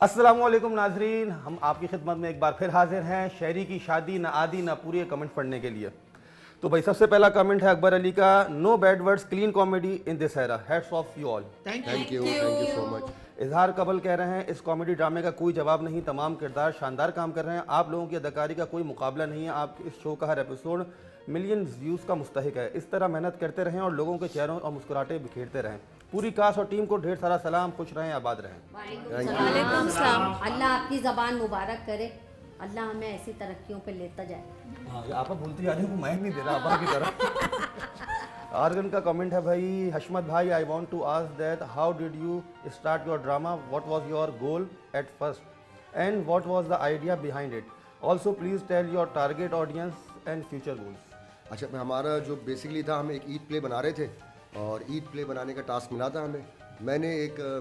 अस्सलामुअलैकुम नाजरीन, हम आपकी खिदमत में एक बार फिर हाजिर हैं शायरी की शादी न आदि न पूरी कमेंट पढ़ने के लिए। तो भाई सबसे पहला कमेंट है अकबर अली का, no bad words clean comedy in this era, hats off you all. Thank you so much. Izhar Kabal कह रहे हैं इस कॉमेडी ड्रामे का कोई जवाब नहीं, तमाम किरदार शानदार काम कर रहे हैं, आप लोगों की अदाकारी का कोई मुकाबला नहीं है, आप इस शो का हर एपिसोड मिलियन व्यूज़ का मुस्तहिक है, इस तरह मेहनत करते रहें और लोगों के चेहरों और मुस्कुराहटें बिखेरते रहें। पूरी कास्ट और टीम को ढेर सारा सलाम, खुश रहें, आबाद रहें। वालेकुम सलाम। अल्लाह आपकी ज़बान मुबारक करे, अल्लाह हमें ऐसी तरक्कियों पे लेता जाए। हाँ, आप बोलती जा रही हूँ, माइक नहीं दे रहा आपा की तरह। आर्गन का कमेंट है भाई, हशमत भाई, I want to ask that how did you start your drama, what was your goal at first and what was the idea behind it, also please tell your target audience and future goals. अच्छा, हमारा जो basically था, हम एक Eid play बना रहे थे और ईद प्ले बनाने का टास्क मिला था हमें। मैंने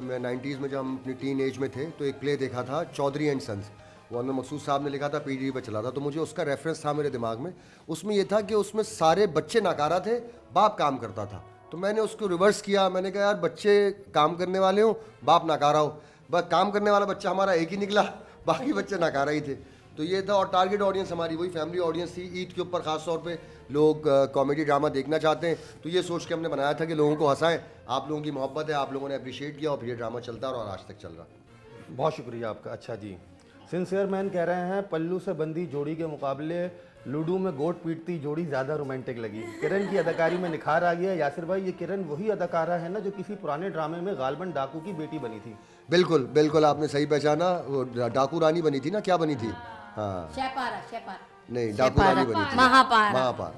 मैं 90s में जब हम अपनी टीन एज में थे तो एक प्ले देखा था चौधरी एंड सन्स, वो अनवर मकसूद साहब ने लिखा था, पीडी पर चला था, तो मुझे उसका रेफरेंस था मेरे दिमाग में। उसमें ये था कि उसमें सारे बच्चे नाकारा थे, बाप काम करता था, तो मैंने उसको रिवर्स किया। मैंने कहा यार बच्चे काम करने वाले हो, बाप नाकारा हो, बस काम करने वाला बच्चा हमारा एक ही निकला, बाकी बच्चे नाकारा ही थे। तो ये था, और टारगेट ऑडियंस हमारी वही फैमिली ऑडियंस थी। ईद के ऊपर ख़ास तौर पे लोग कॉमेडी ड्रामा देखना चाहते हैं, तो ये सोच के हमने बनाया था कि लोगों को हंसाएं। आप लोगों की मोहब्बत है, आप लोगों ने अप्रिशिएट किया और फिर ये ड्रामा चलता रहा और आज तक चल रहा। बहुत शुक्रिया आपका। अच्छा जी, सिंसियर मैन कह रहे हैं पल्लू से बंदी जोड़ी के मुकाबले लूडो में गोट पीटती जोड़ी ज़्यादा रोमांटिक लगी, किरण की अदाकारी में निखार आ गया। यासिर भाई, ये किरण वही अदाकारा है ना जो किसी पुराने ड्रामे में गालबन डाकू की बेटी बनी थी? बिल्कुल बिल्कुल, आपने सही पहचाना, वो डाकू रानी बनी थी ना, क्या बनी थी? हाँ, शेपारा नहीं, डाकू रानी बनी थी, महापारा।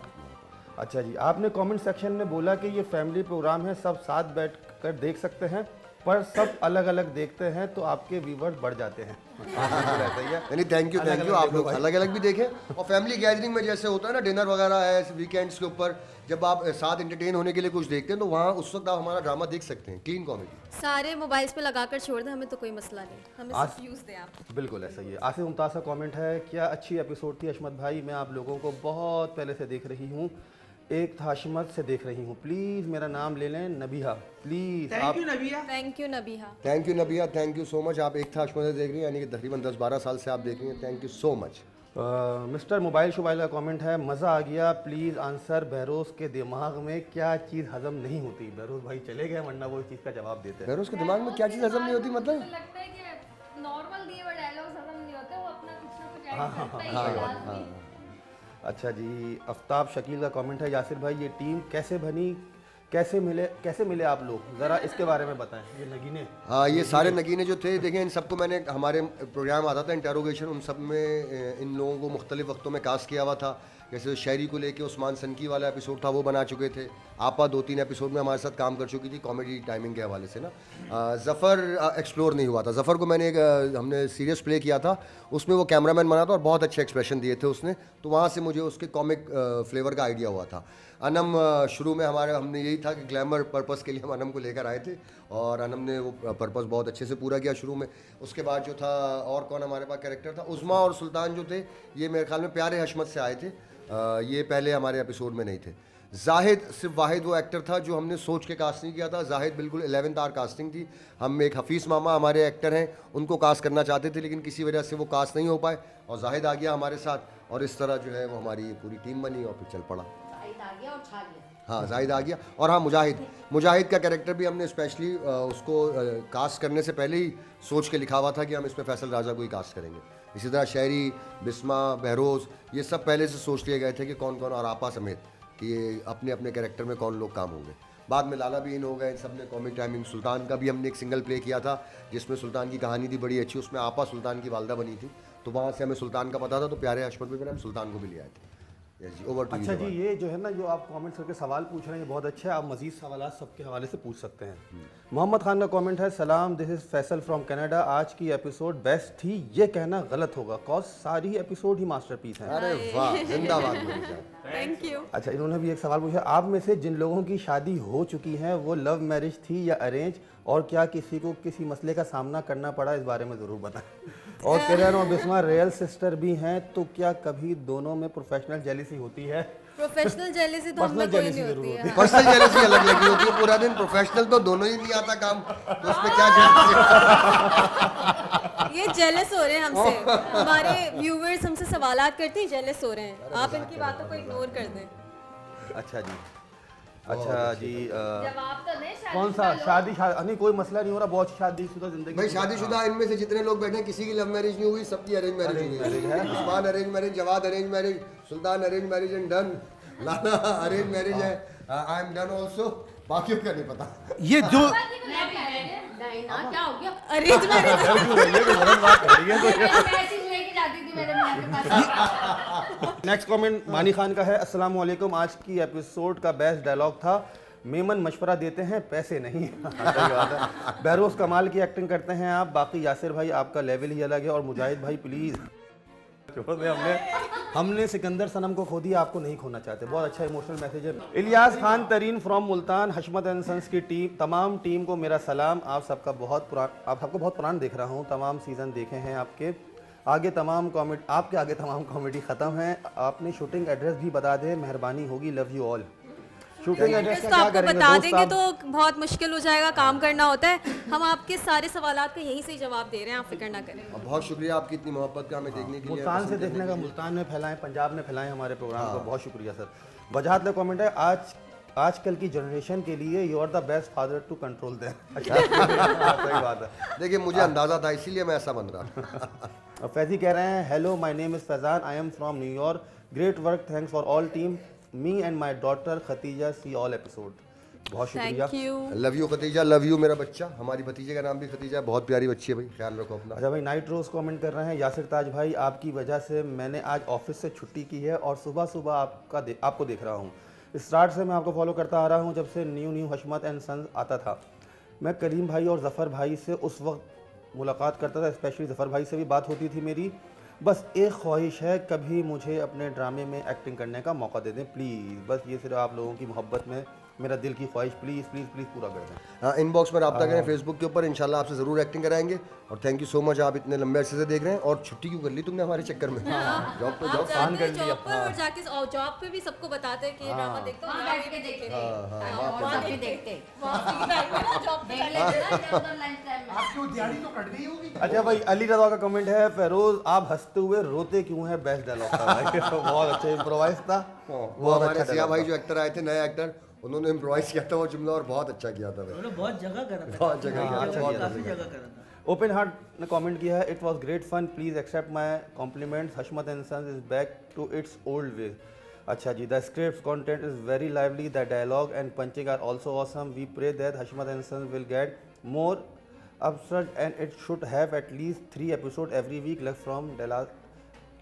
अच्छा जी, आपने कमेंट सेक्शन में बोला कि ये फैमिली प्रोग्राम है, सब साथ बैठ कर देख सकते हैं, पर सब अलग अलग देखते हैं तो आपके व्यूवर्स बढ़ जाते हैं। नहीं, थैंक यू, आप लोग अलग अलग भी देखें। और फैमिली गैदरिंग में जैसे होता है ना, डिनर वगैरह है वीकेंड्स के ऊपर, जब आप साथ एंटरटेन होने के लिए कुछ देखते हैं तो वहाँ उस वक्त आप हमारा ड्रामा देख सकते हैं, क्लीन कॉमेडी। सारे मोबाइल्स पे लगाकर छोड़ दें, हमें तो कोई मसला नहीं, हमें सिर्फ व्यूज दें आप। बिल्कुल ऐसा ही है। आसिफ मुमताज़ का कमेंट है, क्या अच्छी एपिसोड थी अशमत भाई, मैं आप लोगों को बहुत पहले से देख रही हूँ, एक था हशमत से देख रही हूँ, प्लीज़ मेरा नाम ले लें, Nabiha please. Thank you Nabiha. Thank you so much. आप एक था हशमत से देख रही हैं, यानी कि तकरीबन 10-12 साल से आप देख रही हैं। Thank you so much. Mister mobile शोबाइल का कमेंट है, मज़ा आ गया, प्लीज़ आंसर, बहरोज़ के दिमाग में क्या चीज़ हजम नहीं होती? बहरोज़ भाई चले गए, वरना वो इस चीज़ का जवाब देते हैं। बहरोज़ के दिमाग में क्या चीज़ हजम नहीं होती, मतलब? लगता है कि नॉर्मल दिए हुए डायलॉग्स हजम नहीं होते, वो अपना कुछ ना कुछ ऐड करता ही है लाजमी। अच्छा जी, आफ्ताब शकील का कमेंट है, यासिर भाई ये टीम कैसे बनी, कैसे मिले आप लोग, ज़रा इसके बारे में बताएं। ये नगीने, हाँ, ये सारे नगीने जो थे, देखें इन सबको मैंने, हमारे प्रोग्राम आता था इंटेरोगेशन, उन सब में इन लोगों को मुख्तलिफ वक्तों में कास्ट किया हुआ था। जैसे शायरी को लेके उस्मान सनकी वाला एपिसोड था, वो बना चुके थे। आपा 2-3 एपिसोड में हमारे साथ काम कर चुकी थी कॉमेडी टाइमिंग के हवाले से ना। ज़फ़र एक्सप्लोर नहीं हुआ था। ज़फ़र को मैंने हमने सीरियस प्ले किया था, उसमें वो कैमरामैन बना था और बहुत अच्छे एक्सप्रेशन दिए थे उसने, तो वहाँ से मुझे उसके कॉमिक फ्लेवर का आइडिया हुआ था। अनम शुरू में हमने यही था कि ग्लैमर पर्पस के लिए हम अनम को लेकर आए थे और अनम ने वो पर्पस बहुत अच्छे से पूरा किया शुरू में। उसके बाद जो था, और कौन हमारे पास कैरेक्टर था, उज़मा और सुल्तान जो थे, ये मेरे ख्याल में प्यारे हशमत से आए थे, ये पहले हमारे एपिसोड में नहीं थे। जाहिद सिर्फ वाहिद वो एक्टर था जो हमने सोच के कास्ट नहीं किया था। जाहिद बिल्कुल 11th आवर कास्टिंग थी। हम एक हफीज़ मामा हमारे एक्टर हैं, उनको कास्ट करना चाहते थे, लेकिन किसी वजह से वो कास्ट नहीं हो पाए और जाहिद आ गया हमारे साथ, और इस तरह जो है वो हमारी पूरी टीम बनी और फिर चल पड़ा। जाहिद आ गया और छा गया। हाँ, जाहिद आ गया। और हाँ, मुजाहिद का कैरेक्टर भी हमने स्पेशली उसको कास्ट करने से पहले ही सोच के लिखा हुआ था कि हम इसमें फैसल राजा को ही कास्ट करेंगे। इसी तरह शायरी, बिस्मा, बहरोज़, ये सब पहले से सोच लिए गए थे कि कौन कौन, और आपा समेत, कि ये अपने अपने कैरेक्टर में कौन लोग काम होंगे। बाद में लाला भी इन हो गए, इन सब ने कॉमिक टाइमिंग। सुल्तान का भी हमने एक सिंगल प्ले किया था जिसमें सुल्तान की कहानी थी बड़ी अच्छी, उसमें आपा सुल्तान की वालदा बनी थी, तो वहाँ से हमें सुल्तान का पता था, तो प्यारे हशमत में हम सुल्तान को भी ले आए थे। जी, ओवर टू। अच्छा जी, ये जो है ना, जो आप कमेंट्स करके सवाल पूछ रहे हैं, ये बहुत अच्छा है, आप मजीद सवाल सबके हवाले से पूछ सकते हैं। मोहम्मद खान का कमेंट है, सलाम, this is Faisal from Canada, आज की एपिसोड बेस्ट थी, ये कहना गलत होगा, कॉज सारी एपिसोड ही मास्टरपीस हैं। अरे वाह, जिंदाबाद। Thank you. अच्छा, इन्होंने भी एक सवाल पूछा, आप में से जिन लोगों की शादी हो चुकी है वो लव मैरिज थी या अरेंज, और क्या किसी को किसी मसले का सामना करना पड़ा, इस बारे में ज़रूर बताएं। और किरण और बिस्मा रियल सिस्टर भी हैं, तो क्या कभी दोनों में प्रोफेशनल जेलिसी होती है? प्रोफेशनल जेलेसी तो हमें कोई नहीं होती है। पर्सनल जेलसी अलग लगी होती है पूरा दिन, प्रोफेशनल तो दोनों ही नहीं आता काम, तो उसमें क्या जेलसी? ये जेलस हो रहे हैं हमसे, हमारे व्यूवर्स हमसे सवालात करते हैं, जेलस हो रहे हैं। आप इनकी बातों को इग्नोर कर दें। अच्छा जी, अच्छा जी जवाब तो नहीं कौन सा शादी नहीं कोई मसला नहीं हो रहा, बहुत शादीशुदा जिंदगी भाई शादीशुदा इनमें से जितने लोग बैठे हैं किसी की लव मैरिज नहीं हुई, सबकी अरेंज मैरिज हुई है। Usman arrange marriage, Jawad arrange marriage, Sultan arrange marriage and done, Lana arrange marriage है, आई एम डन आल्सो, बाकियों का नहीं पता। ये जो नहीं ना, क्या हो गया? अरेंज मैरिज मैसेज लेके जाती थी मेरे मियां के पास। नेक्स्ट कमेंट मानी खान का है, अस्सलाम वालेकुम, आज की एपिसोड का बेस्ट डायलॉग था, मेमन मशवरा देते हैं पैसे नहीं। सही बात है। बहरोज कमाल की एक्टिंग करते हैं आप, बाकी यासिर भाई आपका लेवल ही अलग है, और मुजाहिद भाई प्लीज छोड़ दे, हमने सिकंदर सनम को खो दिया, आपको नहीं खोना चाहते। बहुत अच्छा इमोशनल मैसेज है। Ilyas Khan Tareen from Multan, Hashmat and sons की टीम, तमाम टीम को मेरा सलाम। आप सबको बहुत पुराना देख रहा हूँ, तमाम सीज़न देखे हैं आपके आगे तमाम कॉमेडी ख़त्म है। आपने शूटिंग एड्रेस भी बता दें, मेहरबानी होगी, love you all. Shooting address का तो क्या आपको करेंगे बता दोस्त देंगे आप? तो बहुत मुश्किल हो जाएगा, काम करना होता है। हम आपके सारे सवालात का यहीं से ही जवाब दे रहे हैं, आप फिक्र ना करें। बहुत शुक्रिया आपकी इतनी मोहब्बत का हमें देखने के लिए, मुल्तान से देखने का, मुल्तान में फैलाएं, पंजाब में फैलाएं हमारे प्रोग्राम को, बहुत शुक्रिया सर। वजाहत कमेंट है, आजकल की जनरेशन के लिए you are the best father to control them. सही बात है। देखिए मुझे अंदाजा था इसीलिए मैं ऐसा बन रहा। और फैजी कह रहे हैं, hello my name is Faizan, I am from New York, great work, thanks for all team, me and my daughter Khatija see all episode. बहुत शुक्रिया। Thank you. Love you Khatija, love you मेरा बच्चा, हमारी भतीजे का नाम भी खतीजा है, बहुत प्यारी बच्ची है भाई, ख्याल रखो अपना। अच्छा भाई, नाइट रोज कमेंट कर रहे हैं, यासिर ताज भाई आपकी वजह से मैंने आज ऑफिस से छुट्टी की है और सुबह सुबह आपको देख रहा हूँ। स्टार्ट से मैं आपको फॉलो करता आ रहा हूँ, जब से न्यू हशमत एंड सन्स आता था। मैं करीम भाई और ज़फ़र भाई से उस वक्त मुलाकात करता था, स्पेशली ज़फ़र भाई से भी बात होती थी मेरी। बस एक ख्वाहिश है, कभी मुझे अपने ड्रामे में एक्टिंग करने का मौका दे दें प्लीज़। बस ये सिर्फ आप लोगों की मोहब्बत में मेरा दिल की ख्वाहिश प्लीज़ प्लीज़ प्लीज़ पूरा कर दें। हाँ, इनबॉक्स में रब्ता करें फेसबुक के ऊपर, इंशाल्लाह आपसे ज़रूर एक्टिंग कराएंगे। और थैंक यू सो मच, आप इतने लंबे अरसे से देख रहे हैं। और छुट्टी क्यों कर ली तुमने हमारे चक्कर में? जॉब पे जॉब आसान कर लिया। जॉब पर और जाके जॉब पे भी सबको बताते हैं कि ये ड्रामा देखते हो, हाँ, बैठ के देखे थे। हाँ, और सब भी देखते। जॉब देख लेते ना जब लंच टाइम में। आपकी दिहाड़ी तो कट गई होगी। अच्छा भाई, अली रज़ा का कमेंट है, फेरोज आप हंसते हुए रोते क्यों है, बेस्ट डायलॉग था भाई। बहुत अच्छा इम्प्रोवाइज था। वो हमारे सिया भाई जो एक्टर आए थे, नए एक्टर, उन्होंने इम्प्रोवाइज किया था वो जुमला और बहुत अच्छा किया था भाई। उन्होंने बहुत जगह करा था, बहुत जगह किया था, अच्छा बहुत किया काफी जगह। जगह करा था। ओपन हार्ट ने कमेंट किया है, it was great fun, please accept my compliments, Hashmat and sons is back to its old way. अच्छा जी, the script content is very lively, the dialogue and punching are also awesome, we pray that Hashmat and sons will get more absurd and it should have at least 3 episodes every week left from Dallas,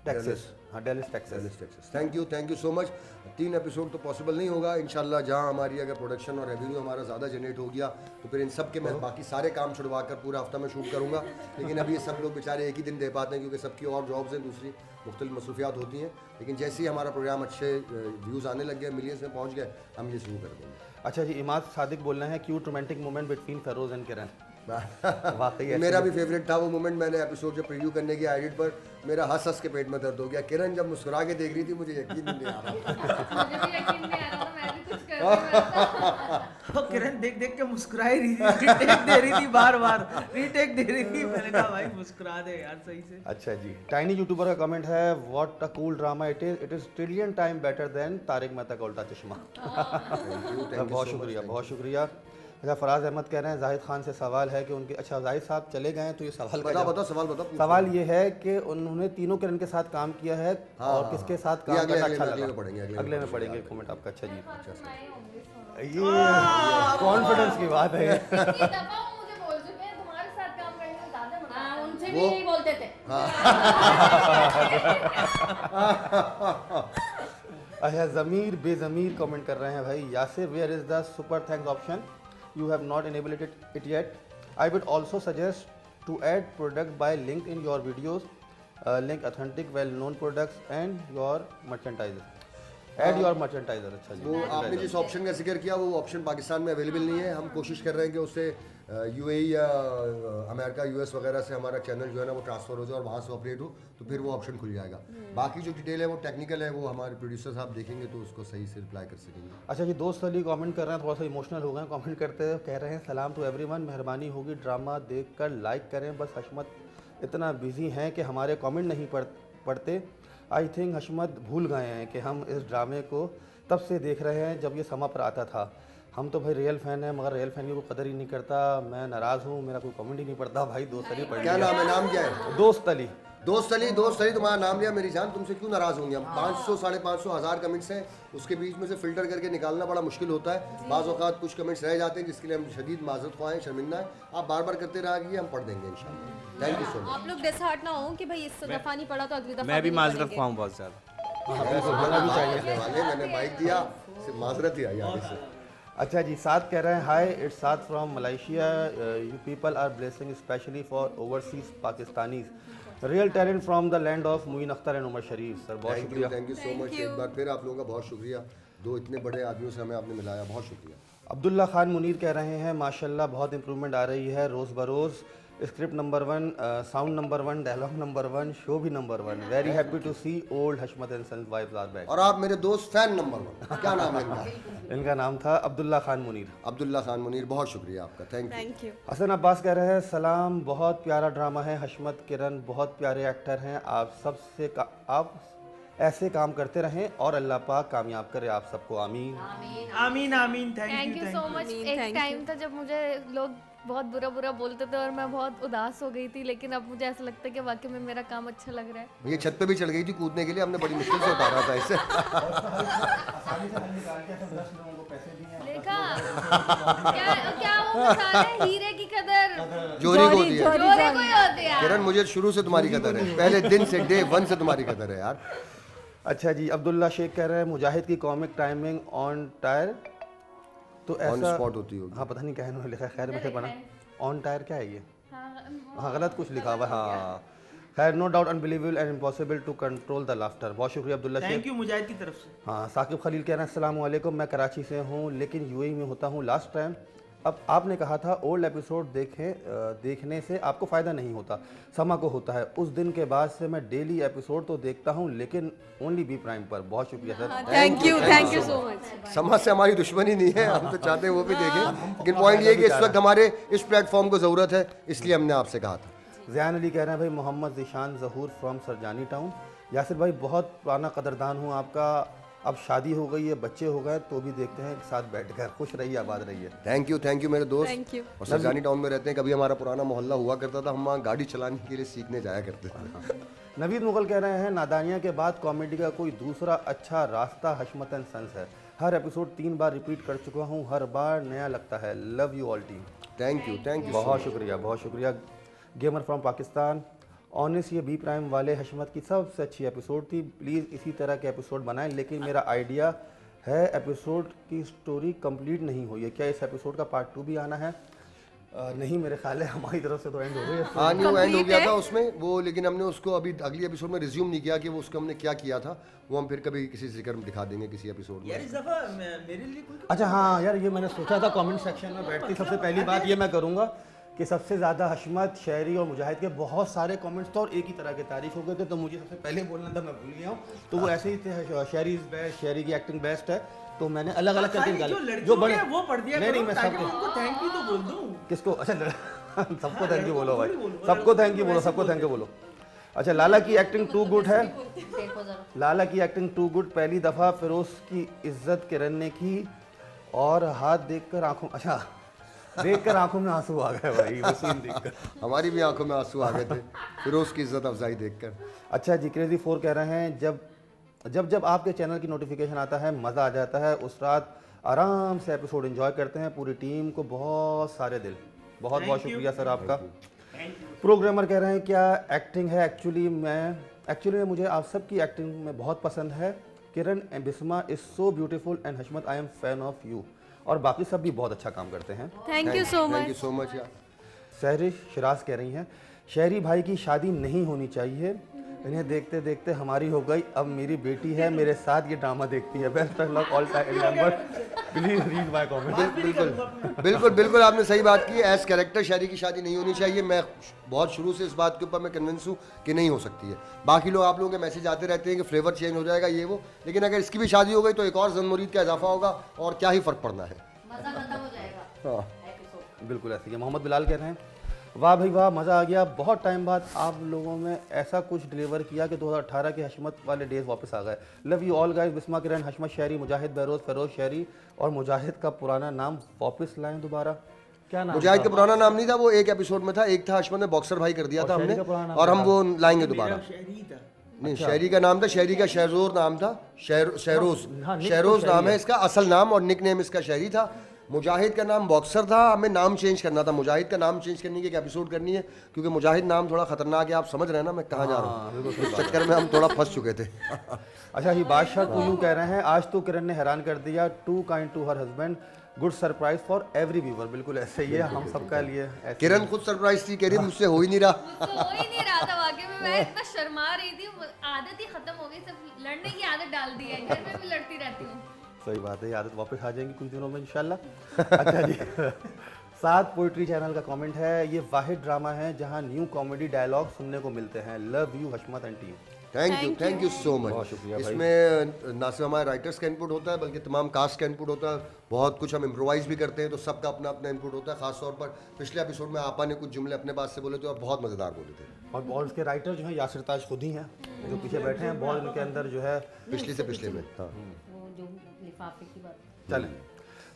Texas. हाँ, Dallas, Texas. Thank you so much. 3 episode तो possible नहीं होगा, इंशाल्लाह जहाँ हमारी अगर production और revenue हमारा ज़्यादा जनरेट हो गया तो फिर इन सब के मैं बाकी सारे काम छुड़वा कर पूरा हफ्ता में शूट करूँगा। लेकिन अभी ये सब लोग बेचारे एक ही दिन दे पाते हैं क्योंकि सबकी और जॉब्स हैं, दूसरी मुख्तलिफ मसरूफियात होती हैं। लेकिन जैसे ही हमारा प्रोग्राम अच्छे व्यूज़ आने लग गए, मिलियंस में पहुँच गए, हम ये शुरू कर देंगे। अच्छा जी, इमाद सादिक बोल रहे हैं, cute romantic moment between Feroz and Kiran. वाकई मेरा भी फेवरेट था वो मोमेंट। मैंने एपिसोड जब प्रीव्यू करने गया एडिट पर, मेरा हंस हंस के पेट में दर्द हो गया। किरण जब मुस्कुरा के देख रही थी, मुझे यकीन नहीं आ रहा। मुझे भी यकीन नहीं आ रहा था, मैं भी कुछ कर रही हूँ। वो किरण देख देख के मुस्कुरा ही रही थी, रीटेक दे रही थी, बार बार रीटेक दे रही थी। मैंने कहा भाई मुस्कुरा दे यार सही से। अच्छा जी, टाइनी यूट्यूबर का कमेंट है, what a cool drama it is trillion time better than Tariq Mehta का उल्टा चश्मा। बहुत शुक्रिया, बहुत शुक्रिया। अच्छा, फराज अहमद कह रहे हैं, जाहिद खान से सवाल है कि उनके, अच्छा जाहिद साहब चले गए हैं तो ये सवाल का जवाब- बताओ सवाल बताओ। सवाल ये है कि उन्होंने तीनों किरण के साथ काम किया है और किसके साथ काम करना अच्छा अगले लगा? में पढ़ेंगे, अगले में पढ़ेंगे कमेंट आपका। अच्छा जी, मैं होंगी सुनो। ये कॉन्फिडेंस की बात है। कितनी दफा वो मुझे बोल चुके हैं तुम्हारे साथ काम करने में ज्यादा मजा हाँ, आता है। उनसे भी यही बोलते थे। अच्छा, ज़मीर बेज़मीर कमेंट कर रहे हैं भाई, Yasir where is the super thanks option, you have not enabled it yet. I would also suggest to add product by link in your videos, link authentic well known products and your merchandiser. Add your merchandiser। अच्छा जी, वो आपने जिस option का जिक्र किया वो option Pakistan में available नहीं है। हम कोशिश कर रहे हैं कि उससे यूएई या अमेरिका यूएस वगैरह से हमारा चैनल जो है ना वो ट्रांसफ़र हो जाए और वहाँ से ऑपरेट हो, तो फिर वो ऑप्शन खुल जाएगा। बाकी जो डिटेल है वो टेक्निकल है, वो हमारे प्रोड्यूसर साहब देखेंगे तो उसको सही से रिप्लाई कर सकेंगे। अच्छा जी, दोस्त अली कमेंट कर रहे हैं, थोड़ा सा इमोशनल हो गए कमेंट करते हुए, कह रहे हैं, सलाम टू एवरीवन, मेहरबानी होगी ड्रामा देखकर लाइक करें, बस इतना बिजी हैं कि हमारे कमेंट नहीं पढ़ते। आई थिंक हशमत भूल गए हैं कि हम इस ड्रामे को तब से देख रहे हैं जब ये समा पर आता था। हम तो भाई रियल फ़ैन हैं, मगर रियल फ़ैन की कोई कदर ही नहीं करता। मैं नाराज़ हूँ, मेरा कोई कमेंट ही नहीं पढ़ता। भाई दोस्त अली पढ़ क्या नाम है, नाम क्या है? दोस्त अली। दोस्त अली तुम्हारा नाम लिया मेरी जान, तुमसे क्यों नाराज़ होंगे हम? 500 550 हज़ार कमेंट्स हैं, उसके बीच में से फ़िल्टर करके निकालना बड़ा मुश्किल होता है। बाज़ औक़ात कुछ कमेंट्स रह जाते हैं जिसके लिए हम शदीद माज़रत ख़्वाह हैं, शर्मिंदा है। आप बार बार करते रहिए, हम पढ़ देंगे इंशाल्लाह। Thank you so much. आप लोग डिसहार्ट ना हो कि भाई इस दफ़ा नहीं पढ़ा तो अगली दफ़ा मैं भी नहीं माजरत पढ़ेंगे। ख्वाह हूँ बहुत ज़्यादा। हाँ बिल्कुल, होना भी चाहिए। वाले मैंने माइक दिया, सिर्फ माजरत ही आई आगे से। अच्छा जी, साथ कह रहे हैं हाय, इट्स साथ from Malaysia. You people are blessing specially for overseas Pakistanis, real talent from the land of Muin Akhtar and Umar Sharif. Sir बहुत शुक्रिया। Thank you so much. एक बार फिर आप लोगों का बहुत शुक्रिया, दो इतने बड़े आदमियों से हमें आपने मिलाया, बहुत शुक्रिया। अब्दुल्ला खान मुनीर कह रहे हैं माशाल्लाह बहुत इंप्रूवमेंट आ रही है रोज़ बरोज़। Script number 1, sound number 1, dialogue number 1, show भी number 1। Very happy to see old Hashmat and sons vibes are back. और आप मेरे दोस्त फैन नंबर 1, क्या नाम है इनका? इनका नाम था अब्दुल्ला खान मुनीर। अब्दुल्ला खान मुनीर, बहुत शुक्रिया आपका, थैंक यू। हसन अब्बास कह रहे हैं सलाम, बहुत प्यारा ड्रामा है। हशमत किरण बहुत प्यारे एक्टर हैं। आप ऐसे काम करते रहें और अल्लाह पाक कामयाब करे आप सबको, आमीन आमीन आमीन। Thank you so much. एक टाइम था जब मुझे लोग बहुत बुरा बोलते थे और मैं बहुत उदास हो गई थी, लेकिन अब मुझे ऐसा लगता है कि वाकई में मेरा काम अच्छा लग रहा है। ये छत पे भी चढ़ गई थी कूदने के लिए, हमने बड़ी मुश्किल से उतारा था इसे। देखा क्या वो मिसाल है, हीरे की कदर जोरी को दी है। जोरे को ही होती है। किरण मुझे शुरू से तुम्हारी कदर है, पहले दिन से, डे 1 से तुम्हारी कदर है यार। अच्छा जी, अब्दुल्ला शेख कह रहे हैं मुजाहिद की कॉमिक टाइमिंग ऑन टायर तो ऑन ऐसा स्पॉट होती होगी। हाँ पता नहीं क्या इन्होंने लिखा है, खैर मुझे पढ़ा। ऑन टायर क्या है ये? हाँ, हाँ गलत कुछ लिखा हुआ है। हाँ खैर, no doubt unbelievable and impossible to control the laughter. बहुत शुक्रिया अब्दुल्ला शेख। थैंक यू मुजाहिद की तरफ से। हाँ साकिब खलील कह रहे हैं अस्सलाम वालेकुम, मैं कराची से हूँ लेकिन यूएई में होता हूँ लास्ट टाइम। अब आपने कहा था ओल्ड एपिसोड देखने से आपको फ़ायदा नहीं होता, समा को होता है। उस दिन के बाद से मैं डेली एपिसोड तो देखता हूँ लेकिन ओनली बी प्राइम पर। बहुत शुक्रिया sir. Thank you so much. समाज से हमारी दुश्मनी नहीं है, हम तो चाहते हैं वो भी देखें, लेकिन पॉइंट ये है कि इस वक्त हमारे इस प्लेटफॉर्म को ज़रूरत है, इसलिए हमने आपसे कहा था। ज़ियान अली कह रहे हैं भाई मोहम्मद ज़िशान ज़हूर फ्रॉम सरजानी टाउन। यासिर भाई बहुत पुराना कदरदान हूँ आपका, अब शादी हो गई है, बच्चे हो गए तो भी देखते हैं एक साथ बैठकर। खुश रहिए, आबाद रहिए। थैंक यू मेरे दोस्त। Thank you. और सरजानी टाउन में रहते हैं, कभी हमारा पुराना मोहल्ला हुआ करता था, हम वहाँ गाड़ी चलाने के लिए सीखने जाया करते थे। नवीद मुगल कह रहे हैं नादानिया के बाद कॉमेडी का कोई दूसरा अच्छा रास्ता हशमत एंड सन्स है। हर एपिसोड 3 बार रिपीट कर चुका हूँ, हर बार नया लगता है। Love you all team. Thank you बहुत शुक्रिया। गेमर फ्रॉम पाकिस्तान, ऑनेस्ट ये बी प्राइम वाले हशमत की सबसे अच्छी एपिसोड थी, प्लीज़ इसी तरह के एपिसोड बनाएं। लेकिन मेरा आइडिया है एपिसोड की स्टोरी कंप्लीट नहीं हुई है, क्या इस एपिसोड का पार्ट 2 भी आना है? नहीं मेरे ख्याल है हमारी तरफ से तो एंड हो गई है। हाँ न्यू एंड हो गया था उसमें वो, लेकिन हमने उसको अभी अगली एपिसोड में रिज्यूम नहीं किया कि वो उसको हमने क्या किया था, वो हम फिर कभी किसी जिक्र में दिखा देंगे किसी एपिसोड यार में। इस दफा मेरे लिए कोई अच्छा हाँ यार, ये मैंने सोचा था कमेंट सेक्शन में बैठती सबसे पहली बात ये मैं करूँगा कि सबसे ज़्यादा हशमत, शहरी और मुजाहिद के बहुत सारे कमेंट्स थे और एक ही तरह के तारीफ हो गए थे, तो मुझे सबसे पहले बोलना था, मैं भूल गया हूँ। तो वो ऐसे ही थे, शहरी इज़ बेस्ट, शहरी की एक्टिंग बेस्ट है, तो मैंने अलग अलग करके निकाले जो बड़े वो पढ़ दिया नहीं करो मैं ताकि सबको उनको थैंक यू तो बोल दूं। किसको अच्छा सबको थैंक यू बोलो भाई, सबको थैंक यू बोलो, सबको थैंक यू बोलो। अच्छा लाला की एक्टिंग टू गुड है, देखो जरा। लाला की एक्टिंग टू गुड। पहली दफ़ा फिरोज की इज्जत किरण ने की और हाथ देखकर आंखों देखकर आंखों में आंसू आ गए भाई, वो सीन देखकर हमारी भी आंखों में आंसू आ गए थे फिरोज की इज्जत अफजाई देखकर। अच्छा जी, क्रेजी 4 कह रहे हैं जब आपके चैनल की नोटिफिकेशन आता है मज़ा आ जाता है, उस रात आराम से एपिसोड एंजॉय करते हैं। पूरी टीम को बहुत सारे दिल, बहुत शुक्रिया सर आपका। प्रोग्रामर कह रहे हैं क्या एक्टिंग है? एक्चुअली में मुझे आप सब की एक्टिंग में बहुत पसंद है। Kiran and Bisma is so beautiful and Hashmat I am fan of you. और बाकी सब भी बहुत अच्छा काम करते हैं। थैंक यू सो मच यार। सहरिश शिराज कह रही हैं शहरी भाई की शादी नहीं होनी चाहिए, इन्हें देखते देखते हमारी हो गई, अब मेरी बेटी है मेरे साथ ये ड्रामा देखती है। Best of luck all time member, please read my comment. बिल्कुल आपने सही बात की। एज कैरेक्टर शहरी की शादी नहीं होनी चाहिए, मैं बहुत शुरू से इस बात के ऊपर मैं कन्विंस हूँ कि नहीं हो सकती है। बाकी लोग आप लोगों के मैसेज आते रहते हैं कि फ्लेवर चेंज हो जाएगा ये वो, लेकिन अगर इसकी भी शादी हो गई तो एक और जन मुरीद का इजाफा होगा और क्या ही फ़र्क पड़ना है। मजा खत्म हो जाएगा। हाँ बिल्कुल ऐसे ही। मोहम्मद बिलाल कह रहे हैं वाह भाई वाह, मज़ा आ गया। बहुत टाइम बाद आप लोगों में ऐसा कुछ डिलीवर किया कि 2018 के हशमत वाले डेज वापस आ गए। Love you all guys. Bisma Kiran, Hashmat Shehri, Mujahid Behroz, furrows शहरी और मुजाहिद का पुराना नाम वापस लाएं दोबारा। क्या नाम? मुजाहिद का पुराना नाम नहीं था, वो एक एपिसोड में था। एक था हशमत ने बॉक्सर भाई कर दिया था हमने, और हम वो लाएंगे दोबारा। शहरी था। नहीं, शहरी का नाम था, शहरी का शहरोज नाम था, शहरोज हाँ, निक तो शहरोज शहरी नाम है है। इसका, असल नाम और निक नेम इसका शहरी था। मुजाहिद का नाम बॉक्सर था, हमें नाम चेंज करना था। मुजाहिद का नाम चेंज करने की एक एपिसोड करनी है, क्योंकि मुजाहिद नाम थोड़ा खतरनाक है। आप समझ रहे हैं ना मैं कहाँ जा रहा हूँ, इस चक्कर में हम थोड़ा फंस चुके थे। अच्छा, ये बादशाह तो यूँ कह रहे हैं, आज तो किरण ने हैरान कर दिया। Too kind to her husband, good surprise for every viewer. बिल्कुल ऐसे ही है, हम सबका लिए ऐसे। किरण खुद सरप्राइज थी, कह रही मुझसे हो ही नहीं रहा। मुझसे हो ही नहीं रहा था वाकई में। मैं इतना शर्मा रही थी, आदत ही खत्म हो गई, सिर्फ लड़ने की आदत डाल दी है। घर में भी लड़ती रहती हूँ। सही बात है, ये आदत वापस आ जाएंगी कुछ दिनों में इंशाल्लाह। अच्छा जी, साथ पोइट्री चैनल का कमेंट है, ये वाहिद ड्रामा है जहां न्यू कॉमेडी डायलॉग सुनने को मिलते हैं। Love you Hashmat and team. Thank you सो बहुत मच। शुक्रिया भाई। इसमें ना सिर्फ हमारे राइटर्स का इनपुट होता है, बल्कि तमाम कास्ट का इनपुट होता है। बहुत कुछ हम इम्प्रोवाइज भी करते हैं, तो सबका अपना अपना इनपुट होता है। खासतौर पर पिछले एपिसोड में आपा ने कुछ जुमले अपने बात से बोले थे और बहुत मज़ेदार बोले थे। और उसके राइटर जो हैं यासिर ताज खुद ही हैं, जो पीछे बैठे हैं। बहुत इनके अंदर जो है पिछले से पिछले में, हाँ। वो जो लिफाफे की बात। चलें।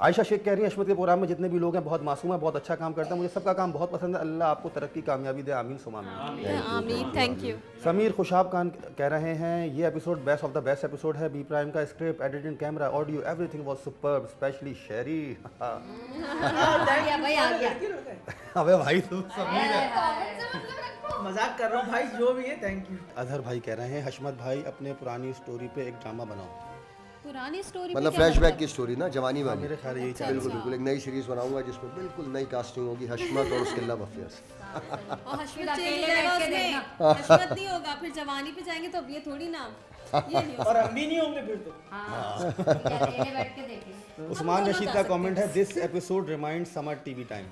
आयशा शेख कह रही है, हशमत के प्रोग्राम में जितने भी लोग हैं बहुत मासूम है, बहुत अच्छा काम करता है। मुझे सबका काम बहुत पसंद है। अल्लाह आपको तरक्की कामयाबी दे, आमीन सुमा आमीन। आमीन, थैंक यू। समीर खुशाब खान कह रहे हैं, ये episode best of the best episode है। बी प्राइम का script, editing, camera, audio, everything was superb, specially शेरी। आ गया भाई, आ गया। अबे भाई तुम मजाक कर रहा हूँ भाई, जो भी है थैंक यू। अजहर भाई कह रहे हैं, हशमत भाई अपने पुरानी स्टोरी पे एक ड्रामा बनाओ। पुरानी स्टोरी मतलब फ्लैशबैक की स्टोरी ना, जवानी वाली। मेरे ख्याल यही चाहिए। बिल्कुल बिल्कुल, एक नई सीरीज बनाऊंगा जिसमें बिल्कुल नई कास्टिंग होगी, हशमत और उसके लव अफेयर्स। और हशमत अकेले चेंज हो बैठ जाएगा के उसमें, देखना। हशमत नहीं होगा, फिर जवानी पे जाएंगे तो अब ये थोड़ी नाम, ये नहीं और हम भी नहीं होंगे फिर तो। हाँ, अकेले बैठ के देखें। उस्मान रशीद का कमेंट है, this episode remind summer TV time.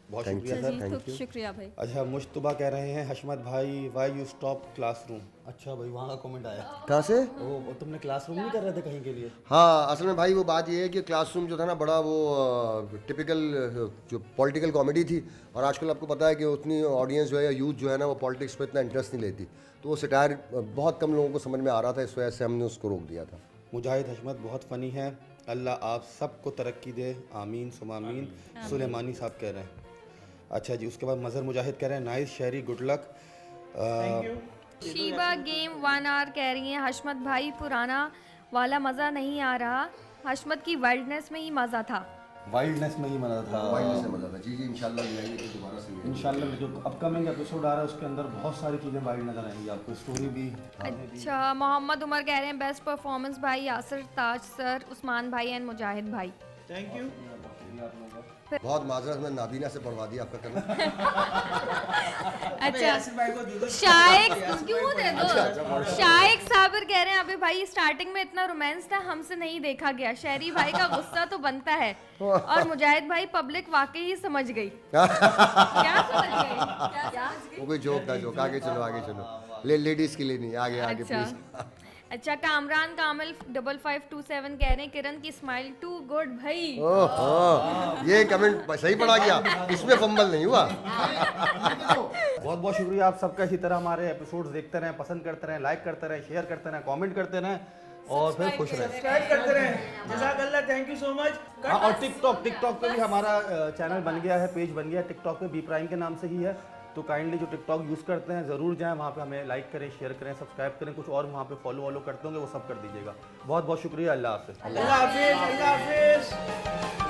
बहुत शुक्रिया सर। Thank होगा। you. शुक्रिया भाई। अच्छा, मुश्तबा कह रहे हैं, हशमत भाई वाई यू स्टॉप क्लासरूम। अच्छा भाई, वहाँ का कमेंट आया। कहाँ से? वो तुमने क्लासरूम नहीं कर रहे थे कहीं के लिए? हाँ, असल में भाई वो बात ये है कि क्लासरूम जो था ना, बड़ा वो टिपिकल जो पॉलिटिकल कॉमेडी थी, और आजकल आपको पता है कि उतनी ऑडियंस जो है या यूथ जो है ना, वो पॉलिटिक्स पे इतना इंटरेस्ट नहीं लेती, तो वो सिटायर बहुत कम लोगों को समझ में आ रहा था। इस वजह से हमने उसको रोक दिया था। मुजाहिद हशमत बहुत फ़नी है, अल्लाह आप सबको तरक्की दे, आमीन सुमामीन। सुलेमानी साहब कह रहे हैं। अच्छा जी, उसके बाद मज़हर मुजाहिद कह रहे हैं, nice Sherry, good luck. Thank you. Sheeba game 1 hour कह रही हैं, हशमत भाई पुराना वाला मज़ा नहीं आ रहा, हशमत की वाइल्डनेस में ही मज़ा था। वाइल्डनेस में ही मज़ा था। वाइल्डनेस से मजा था। जी जी, इंशाल्लाह ले आएंगे तो दोबारा से। इंशाल्लाह जो अपकमिंग एपिसोड आ रहा है उसके अंदर बहुत सारी चीज़ें वाइल्ड नज़र आएंगी आपको, स्टोरी भी। अच्छा, मोहम्मद उमर कह रहे हैं, बेस्ट परफॉर्मेंस भाई यासिर ताज सर, उस्मान भाई एंड मुजाहिद भाई। Thank you. बहुत माजरत, मैं नाबीना से पढ़वा दिया आपका कलम। अच्छा, यासिर भाई को दे दो। शाइक क्यों दे दो? शाइक साबिर कह रहे हैं, अबे भाई स्टार्टिंग में इतना रोमांस था, हमसे नहीं देखा गया। शहरी भाई का गुस्सा तो बनता है। और मुजाहिद भाई, पब्लिक वाकई ही समझ गई। क्या समझ गई? वो कोई जोक था, जोक। आगे चलो, आगे चलो। लेडीज के लिए नहीं, आगे आगे प्लीज। अच्छा, कामरान कामिल 5527 कह रहे हैं, किरण की स्माइल टू गुड भाई। ओह, ये कमेंट सही पढ़ा गया, इसमें फंबल नहीं हुआ। बहुत बहुत शुक्रिया आप सबका। इसी तरह हमारे एपिसोड्स देखते रहें, पसंद करते रहें, लाइक करते रहें, शेयर करते रहें, कमेंट करते रहें और फिर खुश रहें। सब्सक्राइब करते रहें। जज़ाकल्लाह, थैंक यू सो मच। हाँ, और टिकटॉक पे भी हमारा चैनल बन गया है, पेज बन गया है टिकटॉक पे, बी प्राइम के नाम से ही है। तो काइंडली जो टिकटॉक यूज़ करते हैं ज़रूर जाएं वहाँ पे, हमें लाइक करें, शेयर करें, सब्सक्राइब करें, कुछ और वहाँ पे फॉलो करते होंगे वो सब कर दीजिएगा। बहुत बहुत शुक्रिया। अल्लाह हाफ़िज़। अल्लाह हाफिज़, अल्लाह हाफिज़।